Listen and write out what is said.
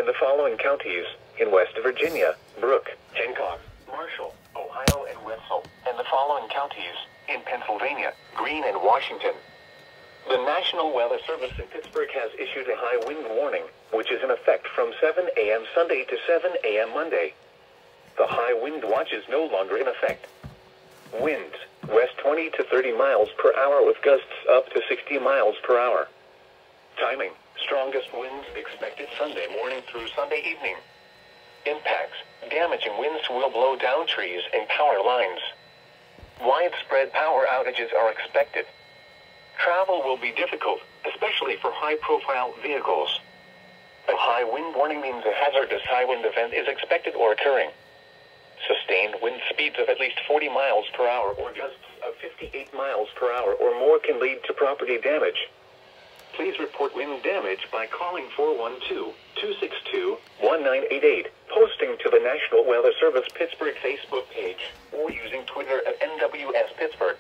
the following counties in West Virginia: Brooke, Hancock, Marshall, Ohio, and Wetzel, and the following counties in Pennsylvania: Greene and Washington. The National Weather Service in Pittsburgh has issued a high wind warning, which is in effect from 7 a.m. Sunday to 7 a.m. Monday. The high wind watch is no longer in effect. Winds, west 20 to 30 miles per hour with gusts up to 60 miles per hour. Timing, strongest winds expected Sunday morning through Sunday evening. Impacts, damaging winds will blow down trees and power lines. Widespread power outages are expected. Travel will be difficult, especially for high-profile vehicles. A high wind warning means a hazardous high wind event is expected or occurring. Sustained wind speeds of at least 40 miles per hour or gusts of 58 miles per hour or more can lead to property damage. Please report wind damage by calling 412-262-1988, posting to the National Weather Service Pittsburgh Facebook page, or using Twitter at NWS Pittsburgh.